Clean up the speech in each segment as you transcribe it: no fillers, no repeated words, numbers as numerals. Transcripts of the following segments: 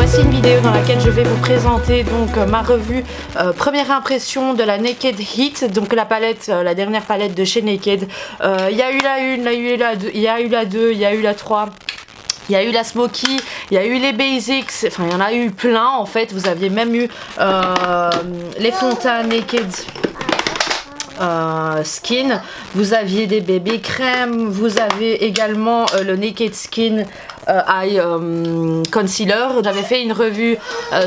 Voici une vidéo dans laquelle je vais vous présenter donc ma revue première impression de la Naked Heat, donc la palette, la dernière palette de chez Naked. Il y a eu la 1, il y a eu la 2, il y a eu la 2, il y a eu la 3. Il y a eu la Smoky, il y a eu les Basics, enfin il y en a eu plein en fait. Vous aviez même eu les fonds de teint Naked Skin, vous aviez des bébés crème, vous avez également le Naked Skin Eye Concealer. J'avais fait une revue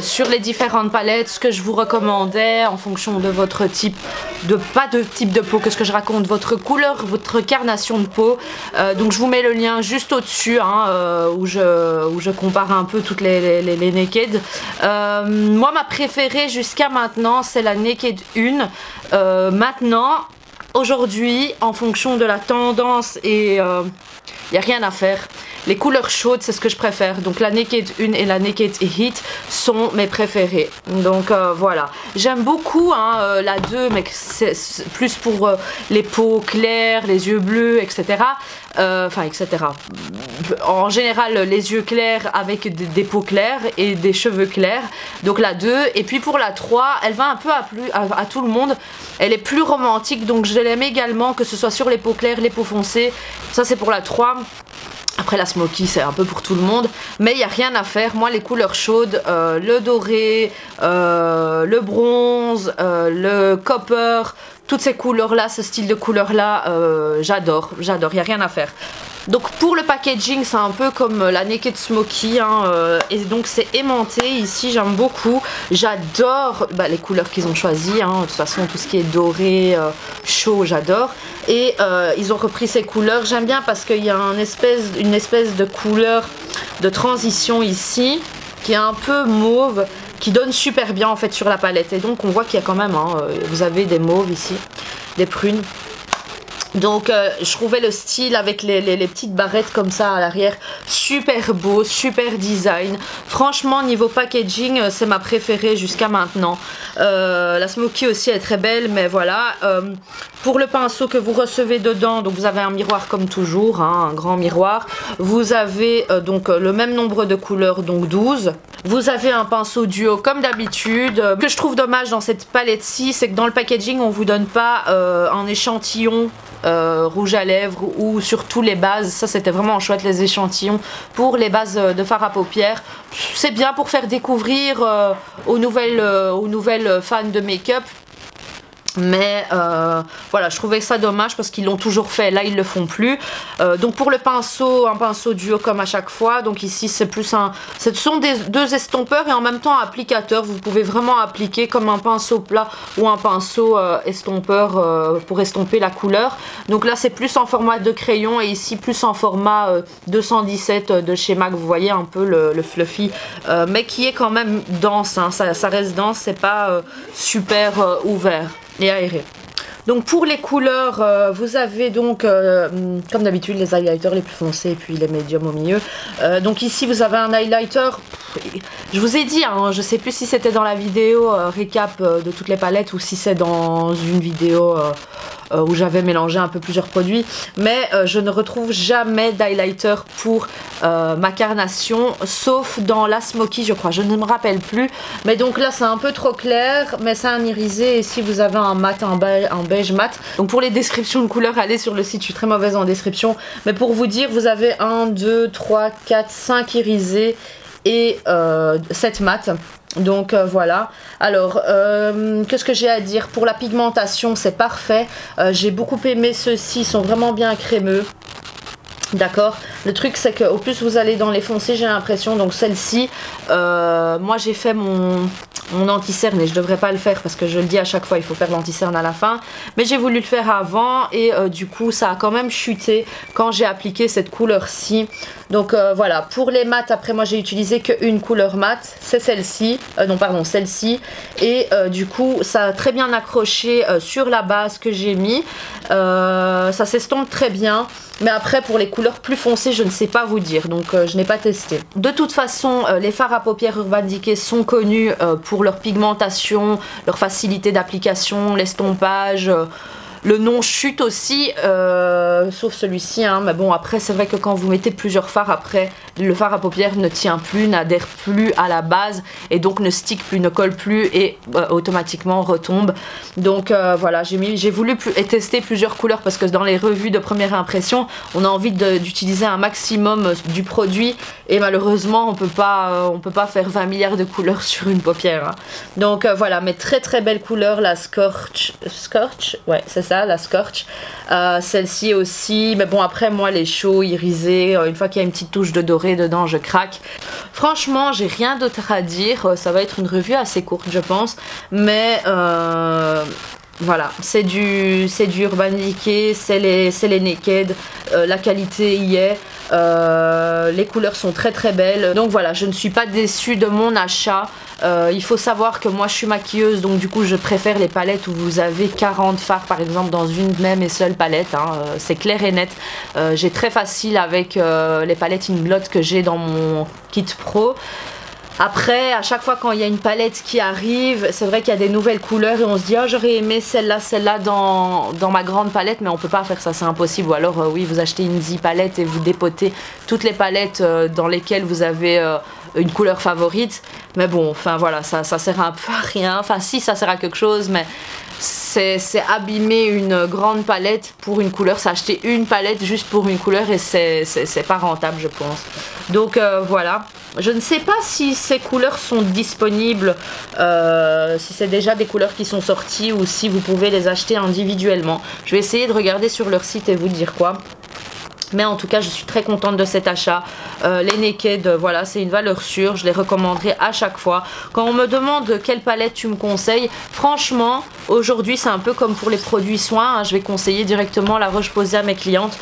sur les différentes palettes, ce que je vous recommandais en fonction de votre type de, pas de type de peau, que ce que je raconte, votre couleur, votre carnation de peau. Donc je vous mets le lien juste au dessus hein, où je compare un peu toutes les Naked. Moi ma préférée jusqu'à maintenant c'est la Naked 1. Maintenant, aujourd'hui, en fonction de la tendance et il n'y a rien à faire. Les couleurs chaudes, c'est ce que je préfère. Donc la Naked 1 et la Naked Heat sont mes préférées. Donc voilà. J'aime beaucoup hein, la 2, mais c'est plus pour les peaux claires, les yeux bleus, etc. Enfin, etc. En général, les yeux clairs avec des peaux claires et des cheveux clairs. Donc la 2. Et puis pour la 3, elle va un peu à tout le monde. Elle est plus romantique, donc je l'aime également, que ce soit sur les peaux claires, les peaux foncées. Ça, c'est pour la 3. Après la Smoky c'est un peu pour tout le monde, mais il n'y a rien à faire. Moi les couleurs chaudes, le doré, le bronze, le copper, toutes ces couleurs là, ce style de couleur là, j'adore, il n'y a rien à faire. Donc pour le packaging c'est un peu comme la Naked Smoky hein, et donc c'est aimanté ici, j'aime beaucoup. J'adore les couleurs qu'ils ont choisies hein. De toute façon tout ce qui est doré, chaud, j'adore. Et ils ont repris ces couleurs, j'aime bien parce qu'il y a une espèce de couleur de transition ici qui est un peu mauve, qui donne super bien en fait sur la palette. Et donc on voit qu'il y a quand même, hein, vous avez des mauves ici, des prunes. Donc je trouvais le style avec les petites barrettes comme ça à l'arrière super beau, super design. Franchement niveau packaging c'est ma préférée jusqu'à maintenant. La Smoky aussi est très belle, mais voilà. Pour le pinceau que vous recevez dedans, donc vous avez un miroir comme toujours, hein, un grand miroir. Vous avez donc le même nombre de couleurs, donc 12. Vous avez un pinceau duo comme d'habitude. Ce que je trouve dommage dans cette palette-ci, c'est que dans le packaging on vous donne pas un échantillon rouge à lèvres ou sur tous les bases. Ça c'était vraiment chouette, les échantillons pour les bases de fard à paupières. C'est bien pour faire découvrir aux nouvelles fans de make-up. Mais voilà, je trouvais ça dommage parce qu'ils l'ont toujours fait, là ils le font plus. Donc pour le pinceau, un pinceau duo comme à chaque fois. Donc ici c'est plus ce sont deux estompeurs et en même temps applicateurs. Vous pouvez vraiment appliquer comme un pinceau plat ou un pinceau estompeur pour estomper la couleur. Donc là c'est plus en format de crayon et ici plus en format 217 de chez MAC. Vous voyez un peu le fluffy, mais qui est quand même dense, hein. Ça reste dense, c'est pas super ouvert et aéré. Donc pour les couleurs, vous avez donc comme d'habitude les highlighters les plus foncés et puis les médiums au milieu. Donc ici vous avez un highlighter, je vous ai dit, hein, je sais plus si c'était dans la vidéo récap de toutes les palettes ou si c'est dans une vidéo où j'avais mélangé un peu plusieurs produits, mais je ne retrouve jamais d'highlighter pour ma carnation, sauf dans la Smoky je crois, je ne me rappelle plus. Mais donc là c'est un peu trop clair, mais c'est un irisé, et si vous avez un mat, un beige mat. Donc pour les descriptions de couleurs, allez sur le site, je suis très mauvaise en description, mais pour vous dire, vous avez 1, 2, 3, 4, 5 irisés et 7 mat. Donc voilà. Alors qu'est-ce que j'ai à dire? Pour la pigmentation c'est parfait, j'ai beaucoup aimé ceux-ci, ils sont vraiment bien crémeux. D'accord, le truc c'est que au plus vous allez dans les foncés, j'ai l'impression, donc celle-ci moi j'ai fait mon anti-cerne et je devrais pas le faire parce que je le dis à chaque fois, il faut faire l'anti-cerne à la fin, mais j'ai voulu le faire avant et du coup ça a quand même chuté quand j'ai appliqué cette couleur-ci. Donc voilà, pour les mats, après moi j'ai utilisé qu'une couleur mat, c'est celle-ci, non pardon, celle-ci, et du coup ça a très bien accroché sur la base que j'ai mis, ça s'estompe très bien. Mais après pour les couleurs plus foncées je ne sais pas vous dire, donc je n'ai pas testé. De toute façon les fards à paupières Urban Decay sont connus pour leur pigmentation, leur facilité d'application, l'estompage, Le nom chute aussi, sauf celui-ci, hein, mais bon après c'est vrai que quand vous mettez plusieurs fards après, le fard à paupières ne tient plus, n'adhère plus à la base et donc ne stick plus, ne colle plus et automatiquement retombe. Donc voilà, j'ai voulu tester plusieurs couleurs parce que dans les revues de première impression on a envie d'utiliser un maximum du produit et malheureusement on peut pas faire 20 milliards de couleurs sur une paupière, hein. Donc voilà, mais très très belle couleur, la Scorch, ouais c'est ça, la Scorch. Celle-ci aussi, mais bon après moi les chauds, irisés, une fois qu'il y a une petite touche de doré dedans je craque. Franchement j'ai rien d'autre à dire, ça va être une revue assez courte je pense, mais voilà, c'est du Urban Decay, c'est les Naked, la qualité y est, les couleurs sont très très belles, donc voilà, je ne suis pas déçue de mon achat. Il faut savoir que moi je suis maquilleuse, donc du coup je préfère les palettes où vous avez 40 fards par exemple dans une même et seule palette, hein. C'est clair et net. J'ai très facile avec les palettes Inglot que j'ai dans mon kit pro. Après, à chaque fois quand il y a une palette qui arrive, c'est vrai qu'il y a des nouvelles couleurs et on se dit « Oh, j'aurais aimé celle-là dans ma grande palette », mais on peut pas faire ça, c'est impossible. Ou alors, oui, vous achetez une 10 palette et vous dépotez toutes les palettes dans lesquelles vous avez une couleur favorite. Mais bon, enfin voilà, ça sert un peu à rien. Enfin si, ça sert à quelque chose, mais c'est abîmer une grande palette pour une couleur. C'est acheter une palette juste pour une couleur et c'est pas rentable, je pense. Donc voilà. Je ne sais pas si ces couleurs sont disponibles, si c'est déjà des couleurs qui sont sorties ou si vous pouvez les acheter individuellement. Je vais essayer de regarder sur leur site et vous dire quoi. Mais en tout cas je suis très contente de cet achat. Les Naked, voilà, c'est une valeur sûre, je les recommanderai à chaque fois. Quand on me demande quelle palette tu me conseilles, franchement aujourd'hui c'est un peu comme pour les produits soins, hein, je vais conseiller directement La Roche-Posay à mes clientes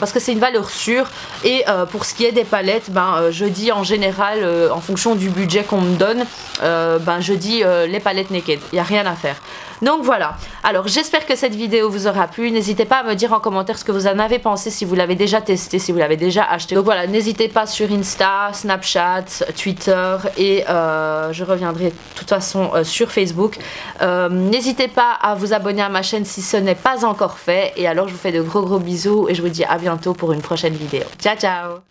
parce que c'est une valeur sûre. Et pour ce qui est des palettes, je dis en général en fonction du budget qu'on me donne, je dis les palettes Naked, il n'y a rien à faire. Donc voilà, alors j'espère que cette vidéo vous aura plu, n'hésitez pas à me dire en commentaire ce que vous en avez pensé, si vous l'avez déjà testé, si vous l'avez déjà acheté. Donc voilà, n'hésitez pas sur Insta, Snapchat, Twitter et je reviendrai de toute façon sur Facebook. N'hésitez pas à vous abonner à ma chaîne si ce n'est pas encore fait et alors je vous fais de gros bisous et je vous dis à bientôt pour une prochaine vidéo. Ciao ciao.